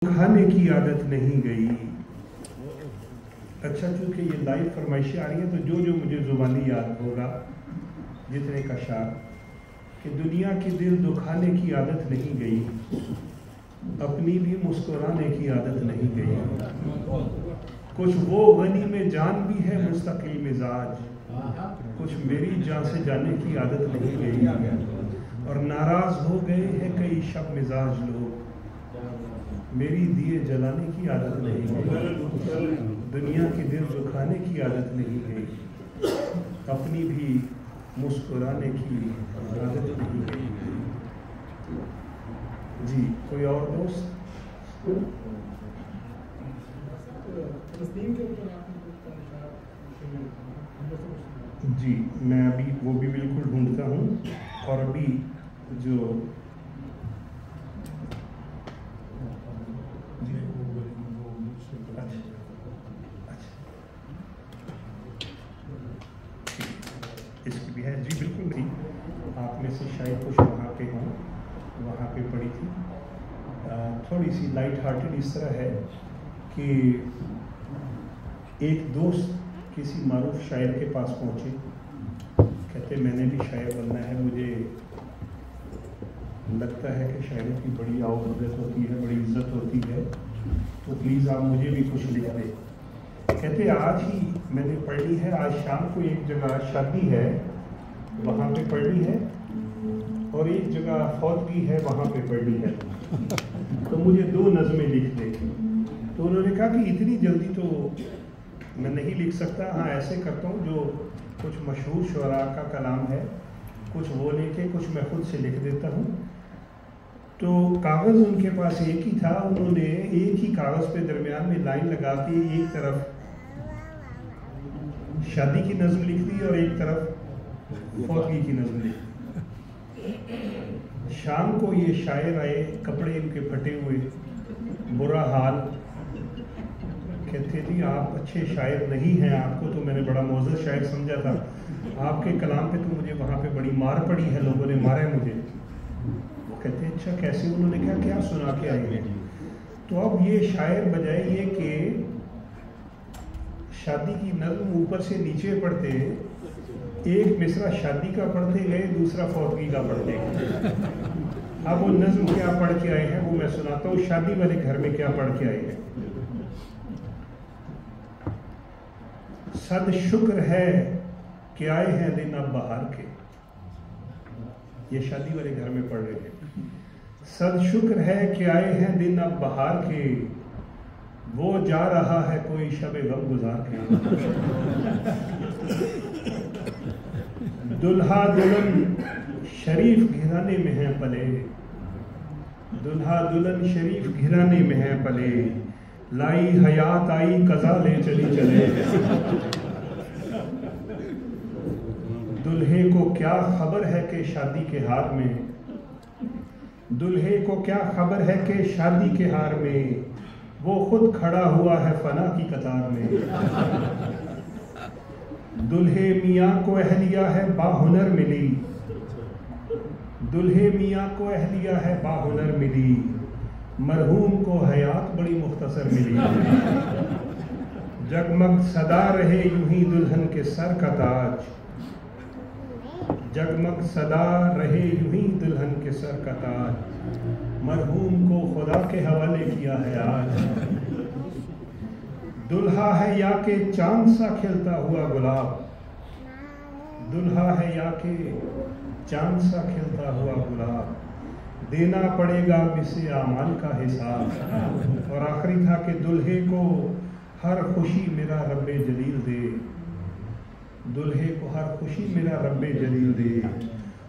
खाने की आदत नहीं गई। अच्छा, चूंकि ये लाइव फरमाइशें आ रही हैं तो जो जो मुझे ज़ुबानी याद होगा जितने का शार कि दुनिया के दिल दुखाने की आदत नहीं गई, अपनी भी मुस्कुराने की आदत नहीं गई। कुछ वो गनी में जान भी है मुस्तकिल मिजाज, कुछ मेरी जान से जाने की आदत नहीं गई। और नाराज़ हो गए हैं कई शब मिजाज लोग, मेरी दिए जलाने की आदत नहीं गई। दुनिया के दिल दुखाने की आदत नहीं गई, अपनी भी मुस्कुराने की आदत नहीं गई। जी, कोई और दोस्त? जी, मैं अभी वो भी बिल्कुल ढूंढता हूँ। और अभी जो इसकी भी है। जी बिल्कुल थी, आप में से शायद कुछ वहाँ पे हों, वहाँ पे पड़ी थी। थोड़ी सी लाइट हार्टेड इस तरह है कि एक दोस्त किसी मारूफ शायर के पास पहुँचे, कहते मैंने भी शायर बनना है, मुझे लगता है कि शायरों की बड़ी आवभगत होती है, बड़ी इज्जत होती है, तो प्लीज़ आप मुझे भी कुछ लिख दें। कहते आज ही मैंने पढ़ ली है, आज शाम को एक जगह शादी है वहाँ पे पढ़ ली है, और एक जगह फौतगी है वहाँ पे पढ़ ली है, तो मुझे 2 नज़में लिख दे। तो उन्होंने कहा कि इतनी जल्दी तो मैं नहीं लिख सकता, हाँ ऐसे करता हूँ जो कुछ मशहूर शुअरा का कलाम है, कुछ वो लेके कुछ मैं खुद से लिख देता हूँ। तो कागज़ उनके पास एक ही था, उन्होंने एक ही कागज़ पे दरमियान में लाइन लगा के एक तरफ शादी की नज़्म लिख दी और एक तरफ फौतगी की नज़्म लिख दी। शाम को ये शायर आए, कपड़े इनके फटे हुए, बुरा हाल। कहते जी आप अच्छे शायर नहीं हैं, आपको तो मैंने बड़ा मोअज़्ज़ज़ शायर समझा था, आपके कलाम पे तो मुझे वहाँ पे बड़ी मार पड़ी है, लोगों ने मारा है मुझे। कहते अच्छा कैसे? उन्होंने कहा क्या सुना के आए हैं? तो अब ये शायर बजाय ये कि शादी की नज़्म ऊपर से नीचे पढ़ते, एक मिसरा शादी का पढ़ते गए, दूसरा फौतगी का पढ़ते गए। अब वो नज़्म क्या पढ़ के आए हैं वो मैं सुनाता हूँ, शादी वाले घर में क्या पढ़ के आए हैं। सद शुक्र है कि आए हैं दिन अब बहार के, ये शादी वाले घर में पढ़ रहे हैं। सद शुक्र है कि आए हैं दिन अब बहार के, वो जा रहा है कोई शब गम गुजार के। दुल्हा दुल्हन शरीफ घराने में है पले, दुल्हा दुल्हन शरीफ घराने में है पले, लाई हयात आई कज़ा ले चली चले। दुल्हे को क्या खबर है कि शादी के हार में, दुल्हे को क्या खबर है कि शादी के हार में, वो खुद खड़ा हुआ है फना की कतार में। दुल्हे मियाँ को अहलिया है बाहुनर मिली, दुल्हे मियाँ को अहलिया है बाहुनर मिली, मरहूम को हयात बड़ी मुख्तसर मिली। जगमग सदा रहे यूं ही दुल्हन के सर का ताज, जगमग सदा रहे यूं ही दुल्हन के सर का ताज, मरहूम को खुदा के हवाले किया है आज। दुल्हा है या के चांद सा खिलता हुआ गुलाब, दुल्हा है या के चांद सा खिलता हुआ गुलाब, देना पड़ेगा इसे आमाल का हिसाब। और आखिरी था कि दुल्हे को हर खुशी मेरा रब्बे जलील दे, दुल्हे को हर खुशी मेरा रब्बे जलील दे,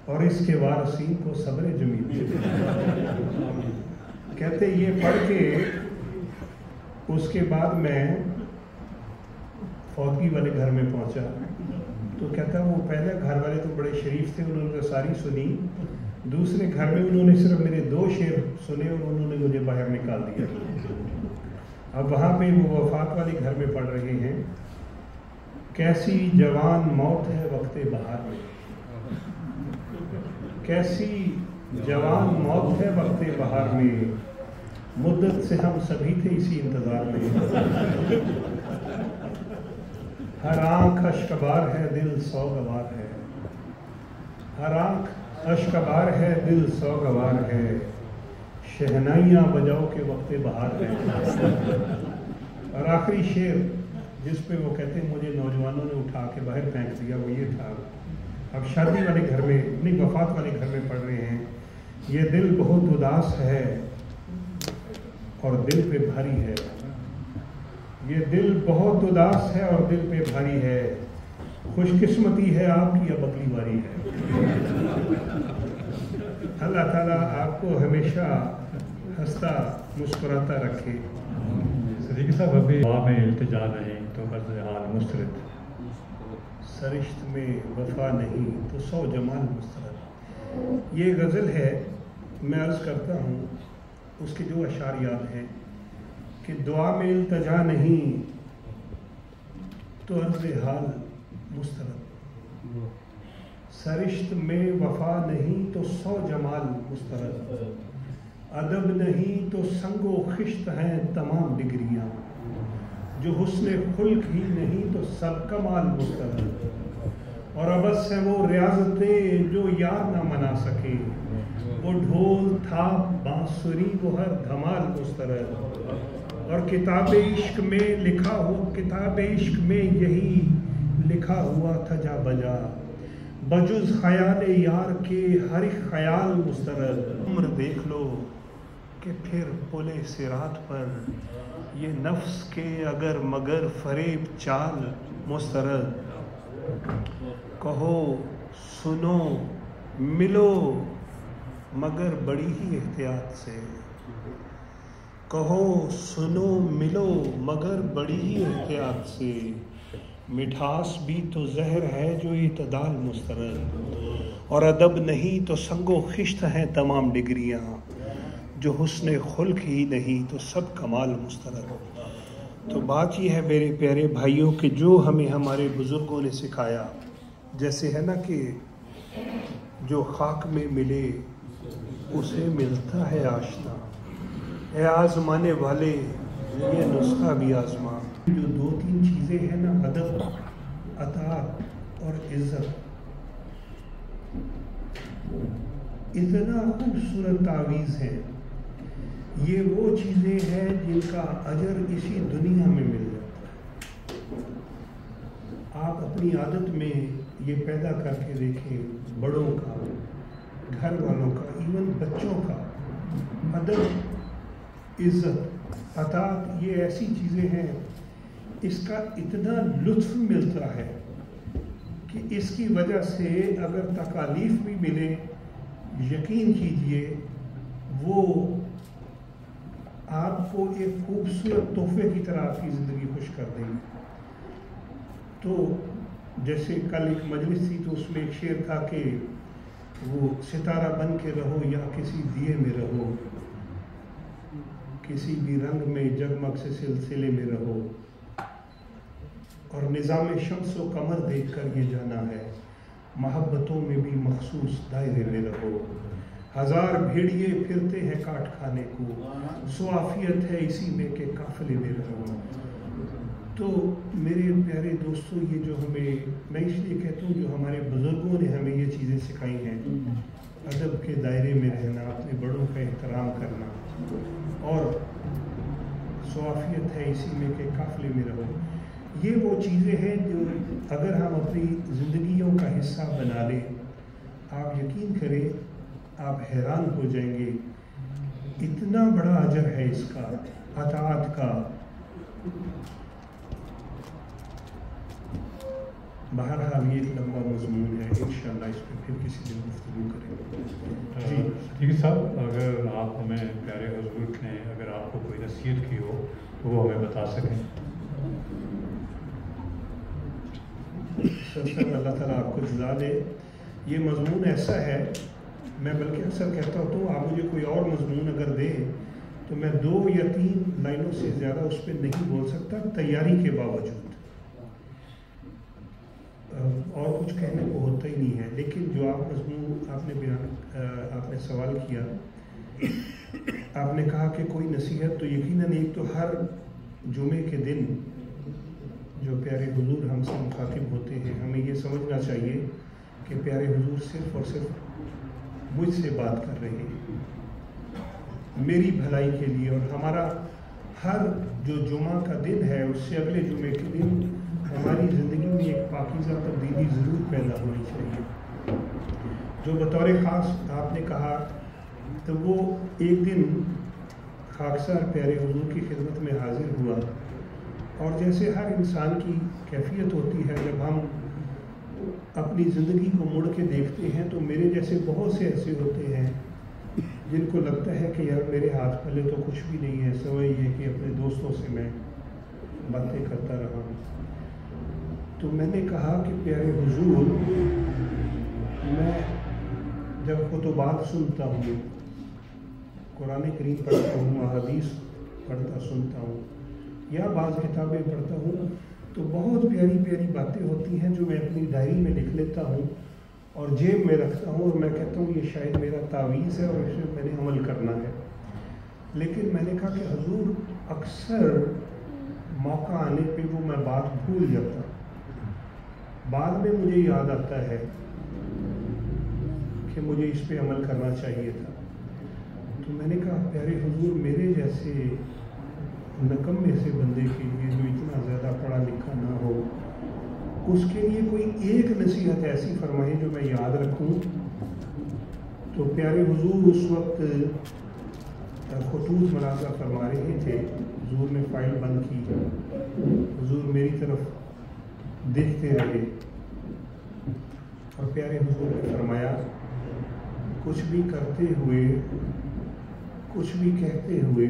और इसके वारसीन को सब्र जमील दे। कहते ये पढ़ के उसके बाद मैं फौतगी वाले घर में पहुंचा, तो कहता वो पहले घर वाले तो बड़े शरीफ थे, उन्होंने सारी सुनी, दूसरे घर में उन्होंने सिर्फ मेरे 2 शेर सुने और उन्होंने मुझे बाहर निकाल दिया। अब वहाँ पे वो वफात वाले घर में पढ़ रहे हैं, कैसी जवान मौत है वक्ते बहार में, कैसी जवान मौत है वक्ते बहार में, मुद्दत से हम सभी थे इसी इंतज़ार में। हर आँख अश्कबार है, दिल सौगवार है। हर आँख अश्कबार है, दिल सौगवार है। शहनाइयाँ बजाओ के वक्त बहार है। और आखिरी शेर जिस पे वो कहते हैं मुझे नौजवानों ने उठा के बाहर फेंक दिया, वो ये था, अब शादी वाले घर में नहीं, वफात वाले घर में पढ़ रहे हैं, ये दिल बहुत उदास है और दिल पे भारी है। ये दिल बहुत उदास है और दिल पे भारी है। खुशकिस्मती है आपकी, अब अगली बारी है। अल्लाह ताला आपको हमेशा हंसता मुस्कुराता रखे। सदीक साहब, अभी दुआ में इल्तिजा नहीं तो कर्ज़ हाल मुस्तरद, सरिश्त में वफा नहीं तो सौ जमाल मुस्तरद। ये गज़ल है, मैं अर्ज़ करता हूँ, उसके जो अशार याद हैं कि दुआ में इल्तिजा नहीं तो अर्ज़ हाल मुस्तरद, सरिश्त में वफा नहीं तो सौ जमाल मुस्तरद, अदब नहीं तो संगो खिश्त हैं तमाम डिग्रियाँ, जो हुस्न खुल्क ही नहीं तो सब कमाल मुस्तरद, और अबस है वो रियाज़तें जो यार ना मना सके, वो ढोल थाप बांसुरी वो हर धमाल मुस्तरद, और किताब इश्क में लिखा हो, किताब इश्क में यही लिखा हुआ था जा बजा, बजुज़ ख़याल यार के हर एक ख़याल मुस्तरद। उम्र देख लो कि फिर पुले सिरात पर ये नफ्स के अगर मगर फरेब चाल मुस्तरद, कहो सुनो मिलो मगर बड़ी ही एहतियात से, कहो सुनो मिलो मगर बड़ी ही एहतियात से, मिठास भी तो जहर है जो इतदाल मुस्तरद, और अदब नहीं तो संगो खिश्त हैं तमाम डिग्रियाँ, जो हुस्न खुल्क ही नहीं तो सब कमाल मुस्तरद। तो बात ये है मेरे प्यारे भाइयों कि जो हमें हमारे बुज़ुर्गों ने सिखाया, जैसे है ना कि जो खाक में मिले उसे मिलता है आशना, ए आज़माने वाले ये नुस्खा भी आज़मा। जो दो तीन चीज़ें हैं ना, अदब, अताअत और इज़्ज़त, इतना खूबसूरत तावीज़ है। ये वो चीज़ें हैं जिनका अजर इसी दुनिया में मिल जाता है। आप अपनी आदत में ये पैदा करके देखें, बड़ों का, घर वालों का, इवन बच्चों का, अदब, इज़्ज़त, अताअत, ये ऐसी चीज़ें हैं, इसका इतना लुत्फ़ मिलता है कि इसकी वजह से अगर तकालीफ भी मिले, यकीन कीजिए वो आपको एक खूबसूरत तोहफे की तरह आपकी ज़िंदगी खुश कर देंगे। तो जैसे कल एक मजलिस थी तो उसमें एक शेर था कि वो सितारा बन के रहो या किसी दिए में रहो, किसी भी रंग में जगमग से सिलसिले में रहो, और निज़ाम शम्स व कमर देख कर ये जाना है, मोहब्बतों में भी मखसूस दायरे में रहो, हज़ार भेड़िए फिरते हैं काट खाने को, सुआफियत है इसी में के काफ़िले में रहो। तो मेरे प्यारे दोस्तों, ये जो हमें, मैं इसलिए कहता हूँ जो हमारे बुज़ुर्गों ने हमें ये चीज़ें सिखाई हैं, अदब के दायरे में रहना, अपने बड़ों का एहतराम करना, और सुआफियत है इसी में के काफ़िले में रहो, ये वो चीज़ें हैं जो अगर हम अपनी ज़िंदगियों का हिस्सा बना लें, आप यकीन करें आप हैरान हो जाएंगे, इतना बड़ा अजर है इसका, अताअत का। बहरहाल ये एक लंबा मज़मून है, इंशाअल्लाह इस पर फिर किसी दिन गुफ्तगू करेंगे। जी ठीक साहब, अगर आप हमें प्यारे हुज़ूर ने अगर आपको कोई नसीहत की हो तो वो हमें बता सकें। अल्लाह ताला आपको जज़ा दे। ये मज़मून ऐसा है, मैं बल्कि अक्सर कहता हूँ तो आप मुझे कोई और मज़मून अगर दें तो मैं 2 या 3 लाइनों से ज़्यादा उस पर नहीं बोल सकता, तैयारी के बावजूद। और कुछ कहने को होता ही नहीं है, लेकिन जो आप मज़मून आपने बयान आपने सवाल किया آپ نے کہا کہ کوئی نصیحت، تو یقیناً ایک تو ہر جمعے کے دن جو پیارے حضور ہم سے مخاطب ہوتے ہیں، ہمیں یہ سمجھنا چاہیے کہ پیارے حضور صرف اور صرف مجھ سے بات کر رہے ہیں میری بھلائی کے لیے، اور ہمارا ہر جو جمعہ کا دن ہے اس سے اگلے جمعے کے دن ہماری زندگی میں ایک پاکیزہ تبدیلی ضرور پیدا ہونی چاہیے۔ جو بطور خاص آپ نے کہا، تو وہ ایک دن خاکسار پیارے حضور کی خدمت میں حاضر ہوا، اور جیسے ہر انسان کی کیفیت ہوتی ہے جب ہم اپنی زندگی کو مڑ کے دیکھتے ہیں، تو میرے جیسے بہت سے ایسے ہوتے ہیں جن کو لگتا ہے کہ یار میرے ہاتھ پلے تو کچھ بھی نہیں ہے، سوائے یہ کہ اپنے دوستوں سے میں باتیں کرتا رہا ہوں۔ تو میں نے کہا کہ پیارے حضور، میں جب خطبات سنتا ہوں، قرآن کریم پڑھتا ہوں، احادیث پڑھتا سنتا ہوں، یا بعض کتابیں پڑھتا ہوں، تو بہت پیاری پیاری باتیں ہوتی ہیں جو میں اپنی ڈائری میں لکھ لیتا ہوں اور جیب میں رکھتا ہوں، اور میں کہتا ہوں یہ شاید میرا تعویذ ہے اور اس میں میں نے عمل کرنا ہے۔ لیکن میں نے کہا کہ حضور اکثر موقع آنے پہ وہ میں بات بھول جاتا، بعد میں مجھے یاد آتا ہے کہ مجھے اس پہ عمل کرنا چاہیے تھا۔ تو میں نے کہا پیارے حضور، میرے جیسے نکمے سے بندے کے لیے جو اتنا زیادہ پڑھا لکھا نہ ہو، اس کے لیے کوئی ایک نصیحت ایسی فرمائیں جو میں یاد رکھوں۔ تو پیارے حضور اس وقت خطوط ملاحظہ فرما رہے تھے، حضور نے فائل بند کی، حضور میری طرف دیکھتے رہے، اور پیارے حضور نے فرمایا کچھ بھی کرتے ہوئے، کچھ بھی کہتے ہوئے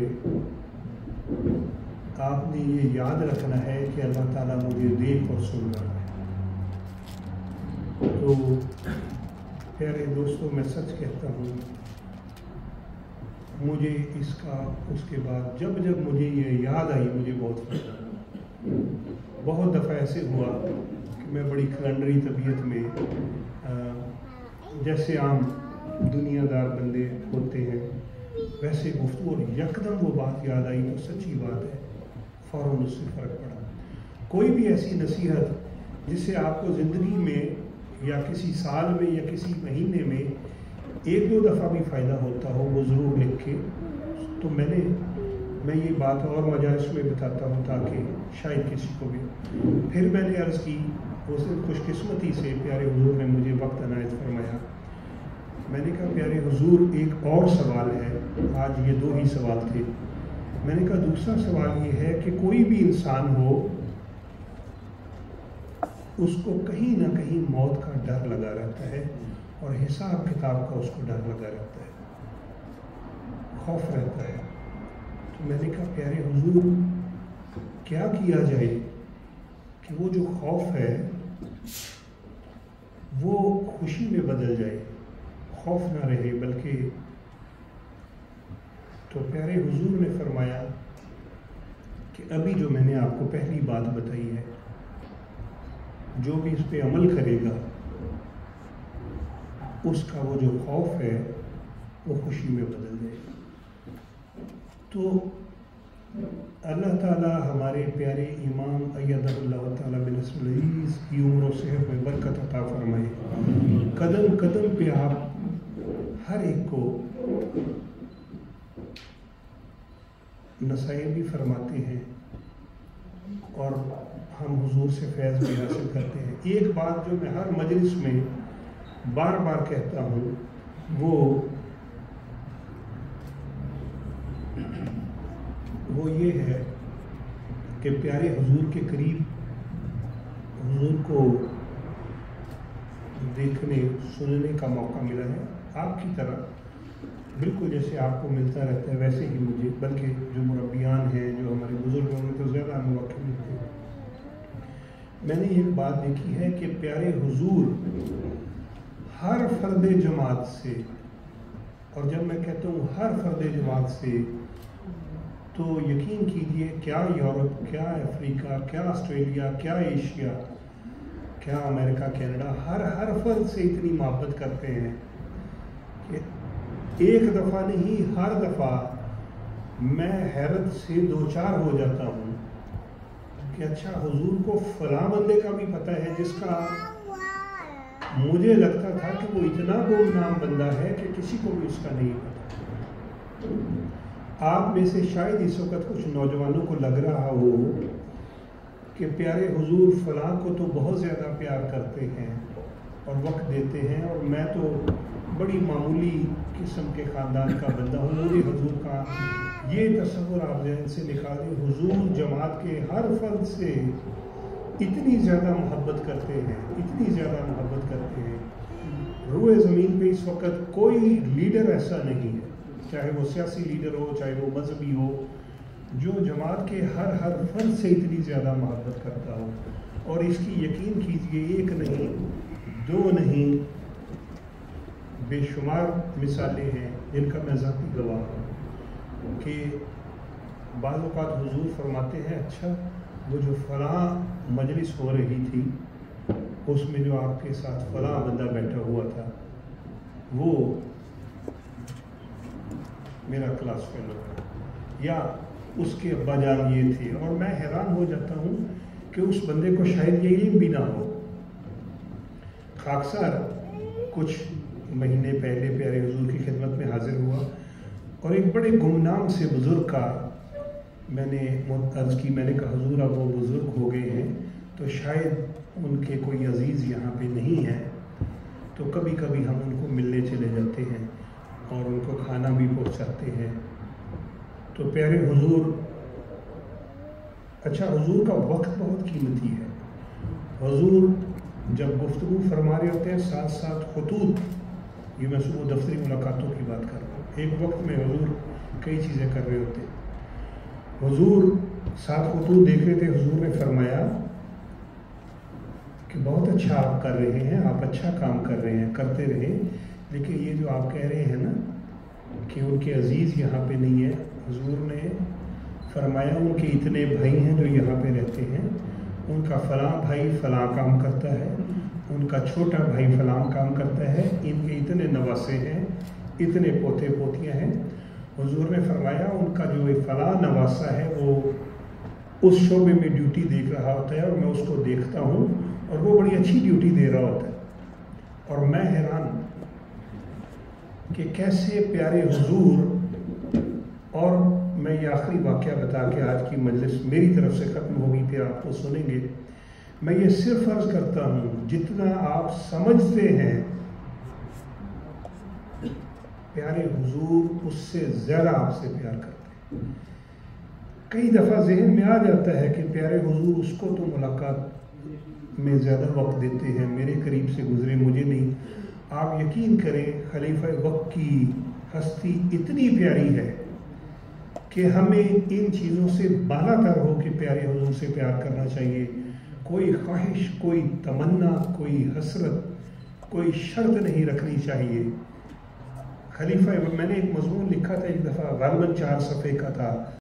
آپ نے یہ یاد رکھنا ہے کہ اللہ تعالیٰ مجھے دیکھ اور سن رہا ہے۔ تو پیارے دوستوں، میں سچ کہتا ہوں، مجھے اس کے بعد جب مجھے یہ یاد آئی، مجھے بہت فائدہ، بہت دفعہ ایسے ہوا کہ میں بڑی کلنڈری طبیعت میں، جیسے عام دنیا دار بندے ہوتے ہیں ویسے گفتگو، اور یکدم وہ بات یاد آئی تو سچی بات ہے، فوراً اس سے فرق پڑا۔ کوئی بھی ایسی نصیحت جس سے آپ کو زندگی میں یا کسی سال میں یا کسی مہینے میں ایک دو دفعہ بھی فائدہ ہوتا ہو، وہ ضرور لکھ کے، تو میں یہ بات اور مجالس میں بتاتا ہوں تاکہ شاید کسی کو بھی۔ پھر میں نے عرض کی، اس دن خوش قسمتی سے پیارے حضور نے مجھے وقت عنایت فرمایا۔ میں نے کہا پیارے حضور ایک اور سوال ہے، آج یہ 2 ہی سوال تھے۔ میں نے کہا دوسرا سوال یہ ہے کہ کوئی بھی انسان ہو، اس کو کہیں نہ کہیں موت کا ڈر لگا رہتا ہے، اور حساب کتاب کا اس کو ڈر لگا رہتا ہے، خوف رہتا ہے۔ تو میں نے کہا پیارے حضور کیا کیا جائے کہ وہ جو خوف ہے وہ خوشی میں بدل جائے، خوف نہ رہے بلکہ۔ تو پیارے حضور نے فرمایا کہ ابھی جو میں نے آپ کو پہلی بات بتائی ہے، جو بھی اس پہ عمل کرے گا اس کا وہ جو خوف ہے وہ خوشی میں بدل جائے گا۔ تو اللہ تعالیٰ ہمارے پیارے امام ایدہ اللہ تعالیٰ بنصر العزیز کی عمر و صحت میں برکت عطا فرمائے۔ قدم قدم پہ آپ ہر ایک کو نصائح بھی فرماتے ہیں اور ہم حضور سے فیض بھی حاصل کرتے ہیں۔ ایک بات جو میں ہر مجلس میں بار بار کہتا ہوں وہ یہ ہے کہ پیارے حضور کے قریب، حضور کو دیکھنے سننے کا موقع ملا ہے، آپ کی طرح بالکل جیسے آپ کو ملتا رہتا ہے ویسے ہی مجھے، بلکہ جو مربیان ہیں، جو ہمارے بزرگ ہیں، تو زیادہ مواقع ملتے ہیں۔ میں نے ایک بات دیکھی ہے کہ پیارے حضور ہر فرد جماعت سے، اور جب میں کہتا ہوں ہر فرد جماعت سے، تو یقین کیجئے کیا یورپ، کیا افریقہ، کیا آسٹریلیا، کیا ایشیا، کیا امریکہ، کینیڈا، ہر فرد سے اتنی محبت کرتے ہیں کہ ایک دفعہ نہیں ہر دفعہ میں حیرت سے دو چار ہو جاتا ہوں کہ اچھا حضور کو فلاں بندے کا بھی پتہ ہے جس کا مجھے لگتا تھا کہ وہ اتنا گمنام بندہ ہے کہ کسی کو بھی اس کا نہیں پتا۔ آپ میں سے شاید اس وقت کچھ نوجوانوں کو لگ رہا ہو کہ پیارے حضور فلاں کو تو بہت زیادہ پیار کرتے ہیں اور وقت دیتے ہیں، اور میں تو بڑی معمولی قسم کے خاندان کا بندہ ہوں، مجھے حضور کا یہ تصور آپ ذہن سے نکالیں۔ حضور جماعت کے ہر فرد سے اتنی زیادہ محبت کرتے ہیں، اتنی زیادہ محبت کرتے ہیں۔ روئے زمین پہ اس وقت کوئی لیڈر ایسا نہیں ہے، چاہے وہ سیاسی لیڈر ہو، چاہے وہ مذہبی ہو، جو جماعت کے ہر فرد سے اتنی زیادہ محبت کرتا ہو۔ اور اس کی یقین کیجئے ایک نہیں، دو نہیں، بے شمار مثالیں ہیں جن کا میں ذاتی گواہ ہوں کہ بعض اوقات حضور فرماتے ہیں اچھا وہ جو فلاں مجلس ہو رہی تھی اس میں جو آپ کے ساتھ فلاں بندہ بیٹھا ہوا تھا وہ میرا کلاس فیلو ہے، یا اس کے ابا جان یہ تھے، اور میں حیران ہو جاتا ہوں کہ اس بندے کو شاید یہ علم بھی نہ ہو۔ خاکسار کچھ مہینے پہلے پیارے حضور کی خدمت میں حاضر ہوا اور ایک بڑے گمنام سے بزرگ کا میں نے عرض کی، میں نے کہا حضور اب وہ بزرگ ہو گئے ہیں تو شاید ان کے کوئی عزیز یہاں پہ نہیں ہے، تو کبھی کبھی ہم ان کو ملنے چلے جاتے ہیں اور ان کو کھانا بھی پہنچاتے ہیں۔ تو پیارے حضور، اچھا حضور کا وقت بہت قیمتی ہے۔ حضور جب گفتگو فرما رہے ہوتے ہیں ساتھ ساتھ خطوط، یہ میں صبح دفتری ملاقاتوں کی بات کر رہا ہوں، ایک وقت میں حضور کئی چیزیں کر رہے ہوتے ہیں۔ حضور ساتھ خطوط دیکھ رہے تھے، حضور نے فرمایا کہ بہت اچھا آپ کر رہے ہیں، آپ اچھا کام کر رہے ہیں، کرتے رہیں، لیکن یہ جو آپ کہہ رہے ہیں نا کہ ان کے عزیز یہاں پہ نہیں ہے، حضور نے فرمایا ان کے اتنے بھائی ہیں جو یہاں پہ رہتے ہیں، ان کا فلاں بھائی فلاں کام کرتا ہے، ان کا چھوٹا بھائی فلاں کام کرتا ہے، ان کے اتنے نواسے ہیں، اتنے پوتے پوتیاں ہیں۔ حضور نے فرمایا ان کا جو فلاں نواسا ہے وہ اس شعبے میں ڈیوٹی دیکھ رہا ہوتا ہے اور میں اس کو دیکھتا ہوں اور وہ بڑی اچھی ڈیوٹی دے رہا ہوتا ہے، اور میں حیران کہ کیسے پیارے حضور۔ اور میں یہ آخری واقعہ بتا کے آج کی مجلس میری طرف سے ختم ہوگی، پھر آپ کو سنیں گے۔ میں یہ صرف عرض کرتا ہوں جتنا آپ سمجھتے ہیں پیارے حضور اس سے زیادہ آپ سے پیار کرتے ہیں۔ کئی دفعہ ذہن میں آ جاتا ہے کہ پیارے حضور اس کو تو ملاقات میں زیادہ وقت دیتے ہیں، میرے قریب سے گزرے مجھے نہیں۔ آپ یقین کریں خلیفہ وقت کی ہستی اتنی پیاری ہے کہ ہمیں ان چیزوں سے بالا تر ہو کہ پیارے حضور سے پیار کرنا چاہیے۔ کوئی خواہش، کوئی تمنا، کوئی حسرت، کوئی شرط نہیں رکھنی چاہیے۔ خلیفہ میں نے ایک مضمون لکھا تھا ایک دفعہ، غالباً 4 صفحے کا تھا،